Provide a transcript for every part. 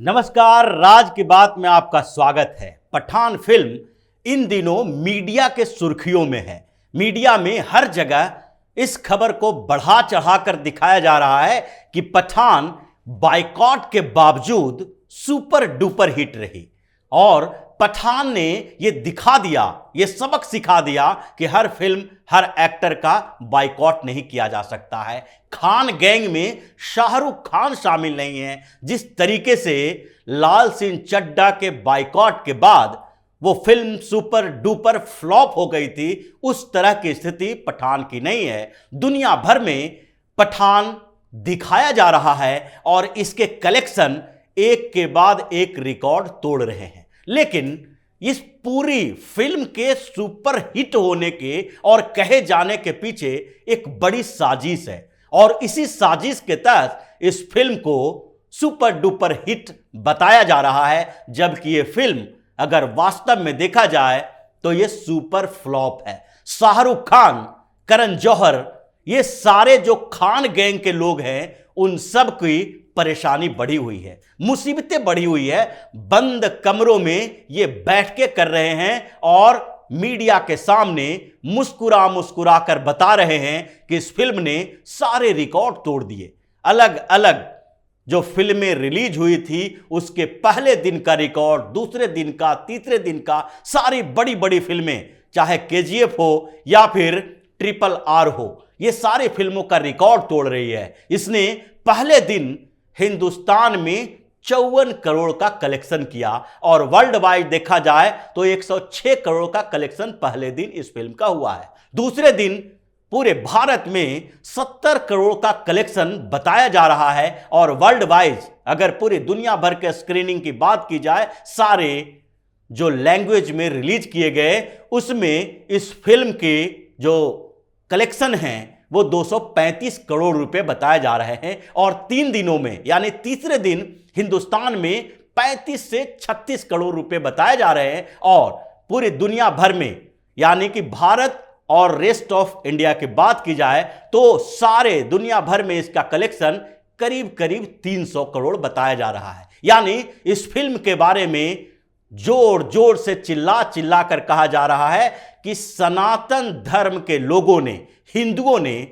नमस्कार, राज की बात में आपका स्वागत है। पठान फिल्म इन दिनों मीडिया के सुर्खियों में है। मीडिया में हर जगह इस खबर को बढ़ा चढ़ाकर दिखाया जा रहा है कि पठान बायकॉट के बावजूद सुपर डुपर हिट रही और पठान ने यह दिखा दिया, यह सबक सिखा दिया कि हर फिल्म, हर एक्टर का बायकॉट नहीं किया जा सकता है। खान गैंग में शाहरुख खान शामिल नहीं है। जिस तरीके से लाल सिंह चड्ढा के बायकॉट के बाद वो फिल्म सुपर डुपर फ्लॉप हो गई थी, उस तरह की स्थिति पठान की नहीं है। दुनिया भर में पठान दिखाया जा रहा है और इसके कलेक्शन एक के बाद एक रिकॉर्ड तोड़ रहे हैं। लेकिन इस पूरी फिल्म के सुपर हिट होने के और कहे जाने के पीछे एक बड़ी साजिश है और इसी साजिश के तहत इस फिल्म को सुपर डुपर हिट बताया जा रहा है, जबकि यह फिल्म अगर वास्तव में देखा जाए तो यह सुपर फ्लॉप है। शाहरुख खान, करण जौहर, ये सारे जो खान गैंग के लोग हैं, उन सब की परेशानी बढ़ी हुई है, मुसीबतें बढ़ी हुई है। बंद कमरों में ये बैठ के कर रहे हैं और मीडिया के सामने मुस्कुरा मुस्कुरा कर बता रहे हैं कि इस फिल्म ने सारे रिकॉर्ड तोड़ दिए। अलग अलग जो फिल्में रिलीज हुई थी उसके पहले दिन का रिकॉर्ड, दूसरे दिन का, तीसरे दिन का, सारी बड़ी बड़ी फिल्में, चाहे केजीएफ हो या फिर RRR हो, ये सारी फिल्मों का रिकॉर्ड तोड़ रही है। इसने पहले दिन हिंदुस्तान में 54 करोड़ का कलेक्शन किया और वर्ल्ड वाइड देखा जाए तो 106 करोड़ का कलेक्शन पहले दिन इस फिल्म का हुआ है। दूसरे दिन पूरे भारत में 70 करोड़ का कलेक्शन बताया जा रहा है और वर्ल्ड वाइड अगर पूरी दुनिया भर के स्क्रीनिंग की बात की जाए, सारे जो लैंग्वेज में रिलीज किए गए, उसमें इस फिल्म के जो कलेक्शन हैं वो 235 करोड़ रुपए बताए जा रहे हैं और 3 दिनों में, यानी तीसरे दिन हिंदुस्तान में 35 से 36 करोड़ रुपए बताए जा रहे हैं और पूरी दुनिया भर में, यानी कि भारत और रेस्ट ऑफ इंडिया की बात की जाए तो सारे दुनिया भर में इसका कलेक्शन करीब करीब 300 करोड़ बताया जा रहा है। यानी इस फिल्म के बारे में जोर जोर से चिल्ला चिल्ला कर कहा जा रहा है कि सनातन धर्म के लोगों ने, हिंदुओं ने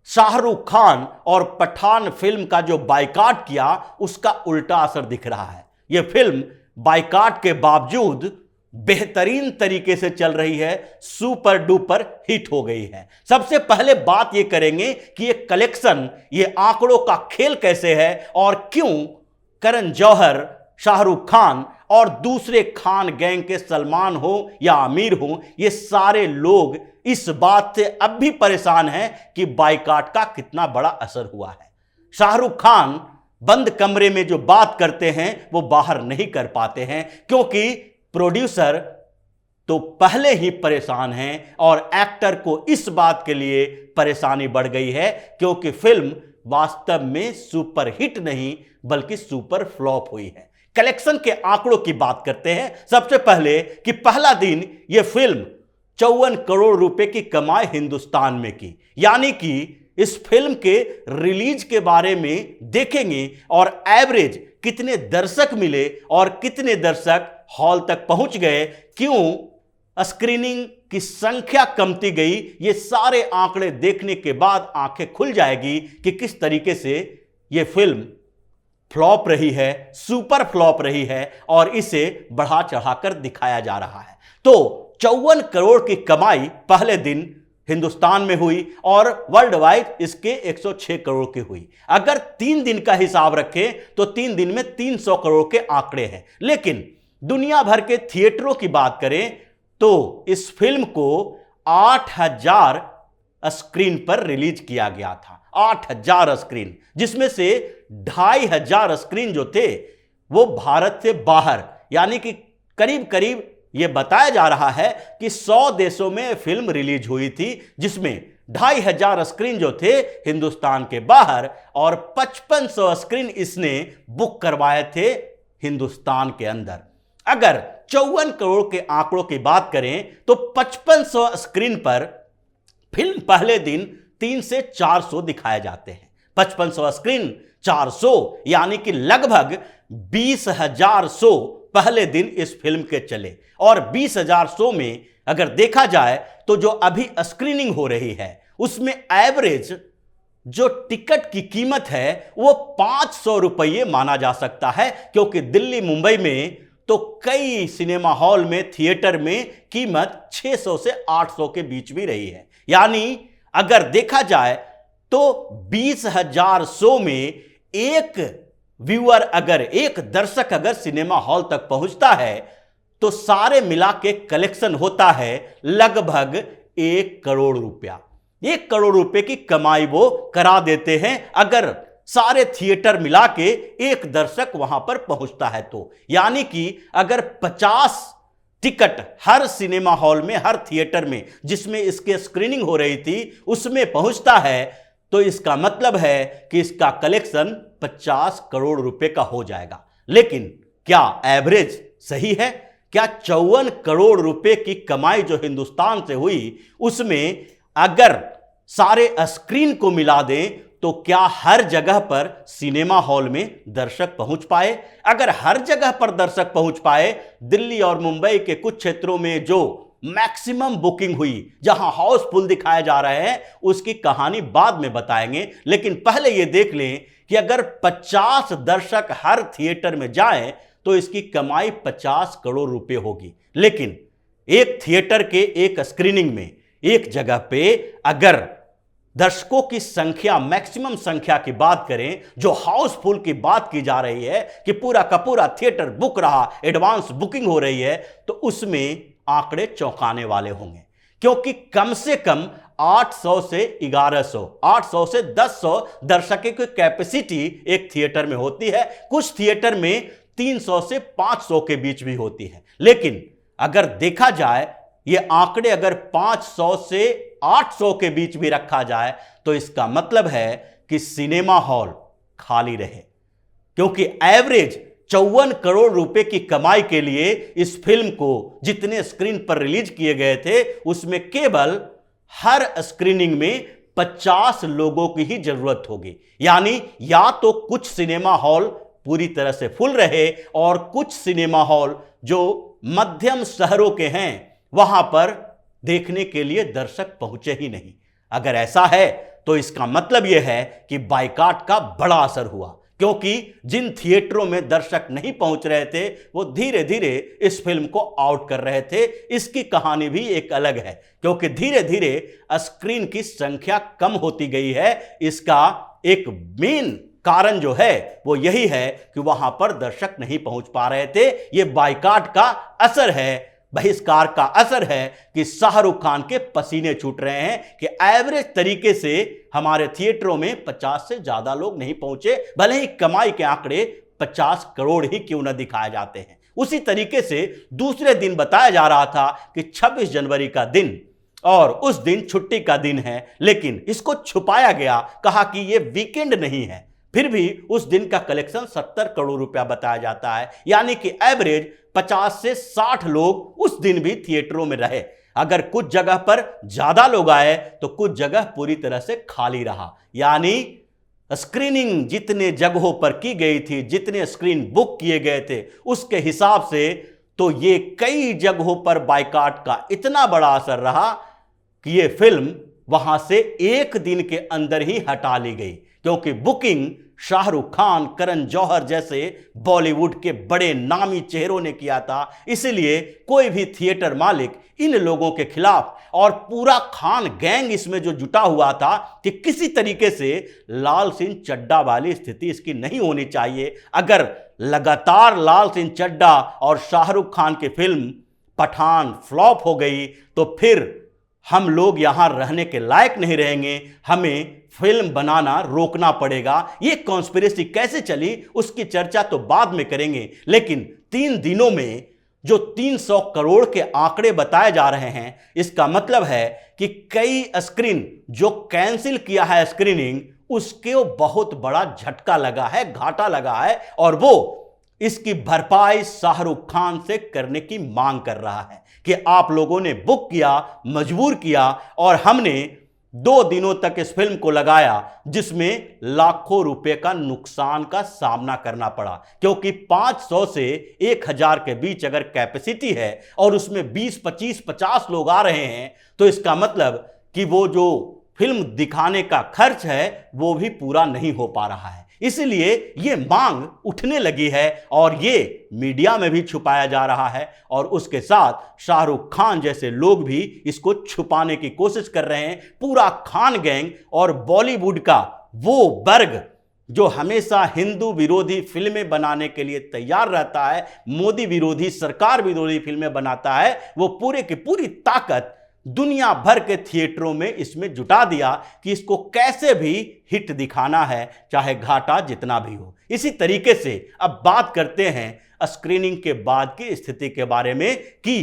शाहरुख खान और पठान फिल्म का जो बायकॉट किया उसका उल्टा असर दिख रहा है। यह फिल्म बायकॉट के बावजूद बेहतरीन तरीके से चल रही है, सुपर डुपर हिट हो गई है। सबसे पहले बात यह करेंगे कि यह कलेक्शन, यह आंकड़ों का खेल कैसे है और क्यों करण जौहर, शाहरुख खान और दूसरे खान गैंग के सलमान हो या आमिर हो, ये सारे लोग इस बात से अब भी परेशान हैं कि बायकॉट का कितना बड़ा असर हुआ है। शाहरुख खान बंद कमरे में जो बात करते हैं वो बाहर नहीं कर पाते हैं क्योंकि प्रोड्यूसर तो पहले ही परेशान हैं और एक्टर को इस बात के लिए परेशानी बढ़ गई है क्योंकि फिल्म वास्तव में सुपर हिट नहीं बल्कि सुपर फ्लॉप हुई है। कलेक्शन के आंकड़ों की बात करते हैं। सबसे पहले कि पहला दिन यह फिल्म 54 करोड़ रुपए की कमाई हिंदुस्तान में की, यानी कि इस फिल्म के रिलीज के बारे में देखेंगे और एवरेज कितने दर्शक मिले और कितने दर्शक हॉल तक पहुंच गए, क्यों स्क्रीनिंग की संख्या कमती गई, ये सारे आंकड़े देखने के बाद आंखें खुल जाएगी कि किस तरीके से यह फिल्म फ्लॉप रही है, सुपर फ्लॉप रही है और इसे बढ़ा चढ़ाकर दिखाया जा रहा है। तो 54 करोड़ की कमाई पहले दिन हिंदुस्तान में हुई और वर्ल्ड वाइड इसके 106 करोड़ की हुई। अगर 3 दिन का हिसाब रखें तो 3 दिन में 300 करोड़ के आंकड़े हैं। लेकिन दुनिया भर के थिएटरों की बात करें तो इस फिल्म को 8000 स्क्रीन पर रिलीज किया गया था। 8000 स्क्रीन, जिसमें से 2500 स्क्रीन जो थे वो भारत से बाहर, यानी कि करीब करीब यह बताया जा रहा है कि 100 देशों में फिल्म रिलीज हुई थी, जिसमें 2500 स्क्रीन जो थे हिंदुस्तान के बाहर और 5500 स्क्रीन इसने बुक करवाए थे हिंदुस्तान के अंदर। अगर 54 करोड़ के आंकड़ों की बात करें तो 5500 स्क्रीन पर फिल्म पहले दिन 300 से 400 दिखाए जाते हैं। 5500 स्क्रीन 400, यानी कि लगभग 20,000 शो पहले दिन इस फिल्म के चले। और 20,000 शो में अगर देखा जाए तो जो अभी स्क्रीनिंग हो रही है उसमें एवरेज जो टिकट की कीमत है वो 500 रुपये माना जा सकता है, क्योंकि दिल्ली मुंबई में तो कई सिनेमा हॉल में, थिएटर में कीमत 600 से 800 के बीच भी रही है। यानी अगर देखा जाए तो 20,000 शो में एक व्यूअर, अगर एक दर्शक अगर सिनेमा हॉल तक पहुंचता है तो सारे मिला के कलेक्शन होता है लगभग 1 करोड़ रुपया। 1 करोड़ रुपए की कमाई वो करा देते हैं अगर सारे थिएटर मिला के एक दर्शक वहां पर पहुंचता है तो। यानी कि अगर 50 टिकट हर सिनेमा हॉल में, हर थिएटर में जिसमें इसके स्क्रीनिंग हो रही थी उसमें पहुंचता है तो इसका मतलब है कि इसका कलेक्शन 50 करोड़ रुपए का हो जाएगा। लेकिन क्या एवरेज सही है? क्या 54 करोड़ रुपए की कमाई जो हिंदुस्तान से हुई उसमें अगर सारे स्क्रीन को मिला दें तो क्या हर जगह पर सिनेमा हॉल में दर्शक पहुंच पाए? अगर हर जगह पर दर्शक पहुंच पाए, दिल्ली और मुंबई के कुछ क्षेत्रों में जो मैक्सिमम बुकिंग हुई, जहां हाउसफुल दिखाए जा रहे हैं, उसकी कहानी बाद में बताएंगे। लेकिन पहले यह देख लें कि अगर 50 दर्शक हर थिएटर में जाएं तो इसकी कमाई 50 करोड़ रुपए होगी। लेकिन एक थिएटर के एक स्क्रीनिंग में एक जगह पे अगर दर्शकों की संख्या, मैक्सिमम संख्या की बात करें, जो हाउसफुल की बात की जा रही है कि पूरा का पूरा थिएटर बुक रहा, एडवांस बुकिंग हो रही है, तो उसमें आंकड़े चौंकाने वाले होंगे। क्योंकि कम से कम 800 से 1100, 800 से 1100 दर्शकों की कैपेसिटी एक थिएटर में होती है। कुछ थिएटर में 300 से 500 के बीच भी होती है। लेकिन अगर देखा जाए ये आंकड़े अगर 500 से 800 के बीच भी रखा जाए तो इसका मतलब है कि सिनेमा हॉल खाली रहे, क्योंकि एवरेज 54 करोड़ रुपए की कमाई के लिए इस फिल्म को जितने स्क्रीन पर रिलीज किए गए थे उसमें केवल हर स्क्रीनिंग में 50 लोगों की ही जरूरत होगी। यानी या तो कुछ सिनेमा हॉल पूरी तरह से फुल रहे और कुछ सिनेमा हॉल जो मध्यम शहरों के हैं वहां पर देखने के लिए दर्शक पहुंचे ही नहीं। अगर ऐसा है तो इसका मतलब यह है कि बायकॉट का बड़ा असर हुआ, क्योंकि जिन थिएटरों में दर्शक नहीं पहुंच रहे थे वो धीरे धीरे इस फिल्म को आउट कर रहे थे। इसकी कहानी भी एक अलग है, क्योंकि धीरे धीरे स्क्रीन की संख्या कम होती गई है। इसका एक मेन कारण जो है वो यही है कि वहां पर दर्शक नहीं पहुंच पा रहे थे। यह बायकॉट का असर है, बहिष्कार का असर है कि शाहरुख खान के पसीने छूट रहे हैं कि एवरेज तरीके से हमारे थिएटरों में 50 से ज्यादा लोग नहीं पहुंचे, भले ही कमाई के आंकड़े 50 करोड़ ही क्यों न दिखाए जाते हैं। उसी तरीके से दूसरे दिन बताया जा रहा था कि 26 जनवरी का दिन और उस दिन छुट्टी का दिन है, लेकिन इसको छुपाया गया, कहा कि यह वीकेंड नहीं है। फिर भी उस दिन का कलेक्शन 70 करोड़ रुपया बताया जाता है। यानी कि एवरेज 50 से 60 लोग उस दिन भी थिएटरों में रहे। अगर कुछ जगह पर ज्यादा लोग आए तो कुछ जगह पूरी तरह से खाली रहा। यानी स्क्रीनिंग जितने जगहों पर की गई थी, जितने स्क्रीन बुक किए गए थे, उसके हिसाब से तो ये कई जगहों पर बायकॉट का इतना बड़ा असर रहा कि ये फिल्म वहां से एक दिन के अंदर ही हटा ली गई, क्योंकि बुकिंग शाहरुख खान, करण जौहर जैसे बॉलीवुड के बड़े नामी चेहरों ने किया था। इसलिए कोई भी थिएटर मालिक इन लोगों के खिलाफ, और पूरा खान गैंग इसमें जो जुटा हुआ था कि किसी तरीके से लाल सिंह चड्ढा वाली स्थिति इसकी नहीं होनी चाहिए। अगर लगातार लाल सिंह चड्ढा और शाहरुख खान की फिल्म पठान फ्लॉप हो गई तो फिर हम लोग यहां रहने के लायक नहीं रहेंगे, हमें फिल्म बनाना रोकना पड़ेगा। ये कॉन्स्पिरेसी कैसे चली उसकी चर्चा तो बाद में करेंगे, लेकिन 3 दिनों में जो 300 करोड़ के आंकड़े बताए जा रहे हैं, इसका मतलब है कि कई स्क्रीन जो कैंसिल किया है स्क्रीनिंग, उसके बहुत बड़ा झटका लगा है, घाटा लगा है, और वो इसकी भरपाई शाहरुख खान से करने की मांग कर रहा है कि आप लोगों ने बुक किया, मजबूर किया और हमने 2 दिनों तक इस फिल्म को लगाया, जिसमें लाखों रुपए का नुकसान का सामना करना पड़ा, क्योंकि 500 से 1000 के बीच अगर कैपेसिटी है और उसमें 20, 25, 50 लोग आ रहे हैं, तो इसका मतलब कि वो जो फिल्म दिखाने का खर्च है वो भी पूरा नहीं हो पा रहा है। इसलिए ये मांग उठने लगी है और ये मीडिया में भी छुपाया जा रहा है, और उसके साथ शाहरुख खान जैसे लोग भी इसको छुपाने की कोशिश कर रहे हैं। पूरा खान गैंग और बॉलीवुड का वो वर्ग जो हमेशा हिंदू विरोधी फिल्में बनाने के लिए तैयार रहता है, मोदी विरोधी, सरकार विरोधी फिल्में बनाता है, वो पूरे की पूरी ताकत दुनिया भर के थिएटरों में इसमें जुटा दिया कि इसको कैसे भी हिट दिखाना है, चाहे घाटा जितना भी हो। इसी तरीके से अब बात करते हैं स्क्रीनिंग के बाद की स्थिति के बारे में कि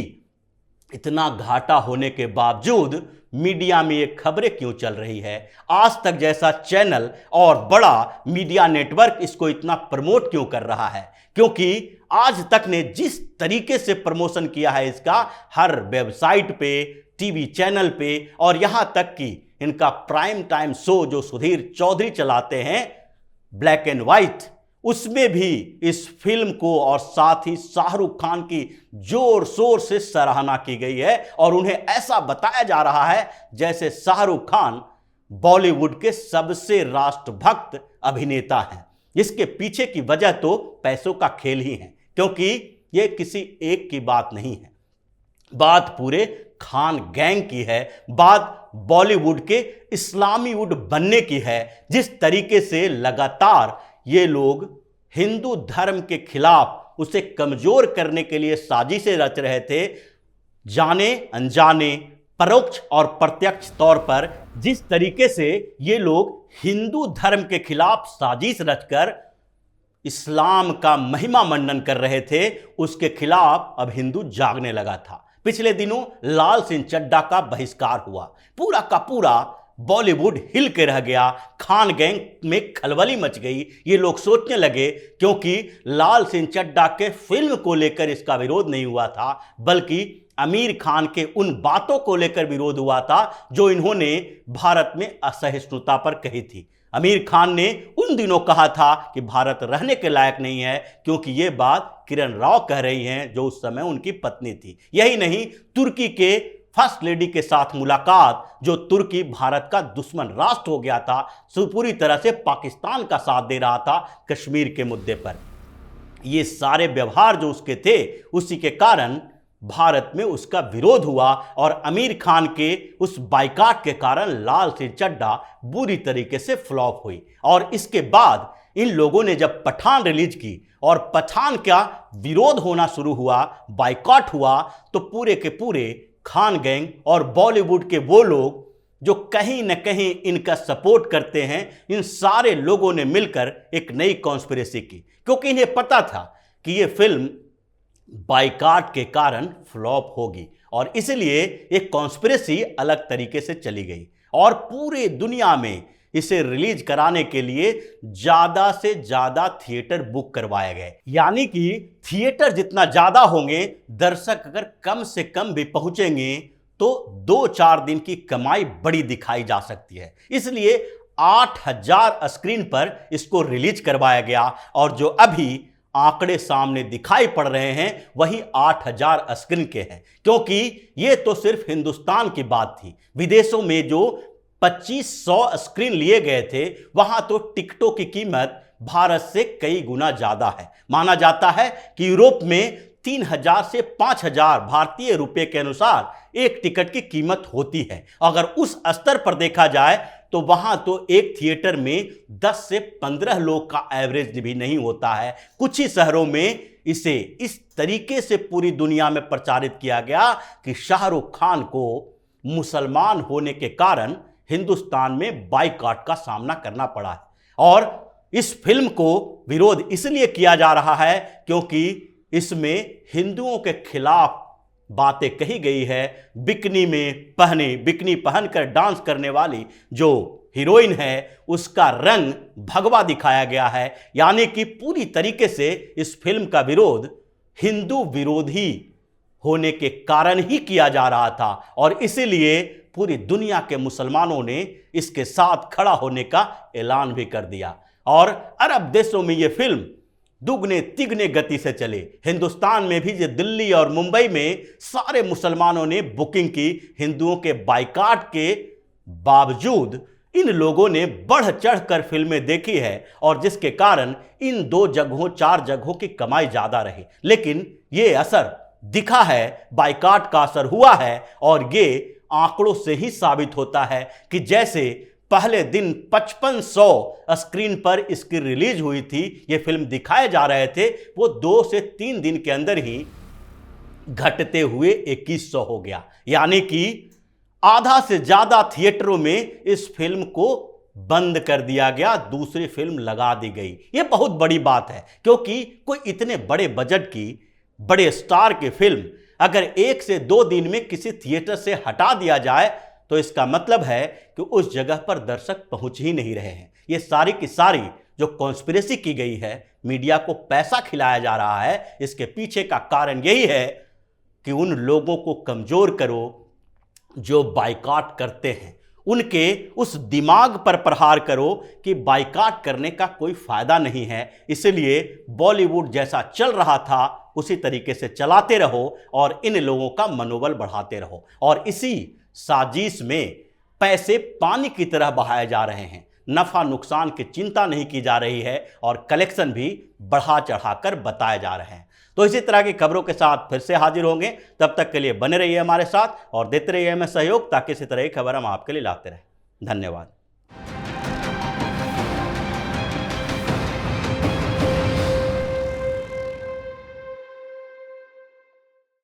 इतना घाटा होने के बावजूद मीडिया में ये खबरें क्यों चल रही है। आज तक जैसा चैनल और बड़ा मीडिया नेटवर्क इसको इतना प्रमोट क्यों कर रहा है, क्योंकि आज तक ने जिस तरीके से प्रमोशन किया है इसका, हर वेबसाइट पे, टीवी चैनल पे, और यहां तक कि इनका प्राइम टाइम शो जो सुधीर चौधरी चलाते हैं ब्लैक एंड व्हाइट, उसमें भी इस फिल्म को और साथ ही शाहरुख खान की जोर शोर से सराहना की गई है, और उन्हें ऐसा बताया जा रहा है जैसे शाहरुख खान बॉलीवुड के सबसे राष्ट्रभक्त अभिनेता हैं। इसके पीछे की वजह तो पैसों का खेल ही है, क्योंकि यह किसी एक की बात नहीं है, बात पूरे खान गैंग की है, बात बॉलीवुड के इस्लामीवुड बनने की है। जिस तरीके से लगातार ये लोग हिंदू धर्म के खिलाफ उसे कमजोर करने के लिए साजिशें रच रहे थे, जाने अनजाने, परोक्ष और प्रत्यक्ष तौर पर जिस तरीके से ये लोग हिंदू धर्म के खिलाफ साजिश रचकर इस्लाम का महिमा मंडन कर रहे थे, उसके खिलाफ अब हिंदू जागने लगा था। पिछले दिनों लाल सिंह चड्ढा का बहिष्कार हुआ, पूरा का पूरा बॉलीवुड हिल के रह गया, खान गैंग में खलबली मच गई। ये लोग सोचने लगे, क्योंकि लाल सिंह चड्ढा के फिल्म को लेकर इसका विरोध नहीं हुआ था, बल्कि आमिर खान के उन बातों को लेकर विरोध हुआ था जो इन्होंने भारत में असहिष्णुता पर कही थी। आमिर खान ने उन दिनों कहा था कि भारत रहने के लायक नहीं है, क्योंकि यह बात किरण राव कह रही हैं जो उस समय उनकी पत्नी थी। यही नहीं, तुर्की के फर्स्ट लेडी के साथ मुलाकात, जो तुर्की भारत का दुश्मन राष्ट्र हो गया था, पूरी तरह से पाकिस्तान का साथ दे रहा था कश्मीर के मुद्दे पर, ये सारे व्यवहार जो उसके थे, उसी के कारण भारत में उसका विरोध हुआ, और आमिर खान के उस बाइकाट के कारण लाल सिंह चड्ढा बुरी तरीके से फ्लॉप हुई। और इसके बाद इन लोगों ने जब पठान रिलीज की और पठान का विरोध होना शुरू हुआ, बाइकाट हुआ, तो पूरे के पूरे खान गैंग और बॉलीवुड के वो लोग जो कहीं न कहीं इनका सपोर्ट करते हैं, इन सारे लोगों ने मिलकर एक नई कॉन्स्पिरेसी की, क्योंकि इन्हें पता था कि ये फिल्म बाइकाट के कारण फ्लॉप होगी, और इसलिए एक कॉन्स्पिरेसी अलग तरीके से चली गई और पूरे दुनिया में इसे रिलीज कराने के लिए ज्यादा से ज्यादा थिएटर बुक करवाए गए। यानी कि थिएटर जितना ज्यादा होंगे, दर्शक अगर कम से कम भी पहुंचेंगे तो 2-4 दिन की कमाई बड़ी दिखाई जा सकती है। इसलिए 8000 स्क्रीन पर इसको रिलीज करवाया गया, और जो अभी आंकड़े सामने दिखाई पड़ रहे हैं वही 8000 स्क्रीन के हैं, क्योंकि ये तो सिर्फ हिंदुस्तान की बात थी। विदेशों में जो 2500 स्क्रीन लिए गए थे, वहां तो टिकटों की कीमत भारत से कई गुना ज्यादा है। माना जाता है कि यूरोप में 3000 से 5000 भारतीय रुपए के अनुसार एक टिकट की कीमत होती है। अगर उस स्तर पर देखा जाए तो वहां तो एक थिएटर में 10 से 15 लोग का एवरेज भी नहीं होता है। कुछ ही शहरों में इसे इस तरीके से पूरी दुनिया में प्रचारित किया गया कि शाहरुख खान को मुसलमान होने के कारण हिंदुस्तान में बाइकॉट का सामना करना पड़ा है। और इस फिल्म को विरोध इसलिए किया जा रहा है क्योंकि इसमें हिंदुओं के खिलाफ बातें कही गई है। बिकनी पहनकर डांस करने वाली जो हीरोइन है उसका रंग भगवा दिखाया गया है। यानी कि पूरी तरीके से इस फिल्म का विरोध हिंदू विरोधी होने के कारण ही किया जा रहा था, और इसीलिए पूरी दुनिया के मुसलमानों ने इसके साथ खड़ा होने का ऐलान भी कर दिया और अरब देशों में यह फिल्म दुगने तिगने गति से चले। हिंदुस्तान में भी जो दिल्ली और मुंबई में सारे मुसलमानों ने बुकिंग की। हिंदुओं के बाइकाट के बावजूद इन लोगों ने बढ़ चढ़कर फिल्में देखी है और जिसके कारण इन 2 जगहों 4 जगहों की कमाई ज्यादा रही। लेकिन यह असर दिखा है, बाइकाट का असर हुआ है और ये आंकड़ों से ही साबित होता है कि जैसे पहले दिन 5500 स्क्रीन पर इसकी रिलीज हुई थी, ये फिल्म दिखाए जा रहे थे, वो 2 से 3 दिन के अंदर ही घटते हुए 2100 हो गया। यानी कि आधा से ज्यादा थिएटरों में इस फिल्म को बंद कर दिया गया, दूसरी फिल्म लगा दी गई। यह बहुत बड़ी बात है क्योंकि कोई इतने बड़े बजट की, बड़े स्टार की फिल्म अगर 1 से 2 दिन में किसी थिएटर से हटा दिया जाए तो इसका मतलब है कि उस जगह पर दर्शक पहुंच ही नहीं रहे हैं। ये सारी की सारी जो कॉन्स्पिरेसी की गई है, मीडिया को पैसा खिलाया जा रहा है, इसके पीछे का कारण यही है कि उन लोगों को कमजोर करो जो बाइकाट करते हैं, उनके उस दिमाग पर प्रहार करो कि बाइकाट करने का कोई फायदा नहीं है। इसलिए बॉलीवुड जैसा चल रहा था उसी तरीके से चलाते रहो और इन लोगों का मनोबल बढ़ाते रहो। और इसी साजिश में पैसे पानी की तरह बहाए जा रहे हैं, नफा नुकसान की चिंता नहीं की जा रही है और कलेक्शन भी बढ़ा चढ़ाकर बताए जा रहे हैं। तो इसी तरह की खबरों के साथ फिर से हाजिर होंगे, तब तक के लिए बने रहिए हमारे साथ और देते रहिए हमें सहयोग ताकि इसी तरह की खबर हम आपके लिए लाते रहें। धन्यवाद।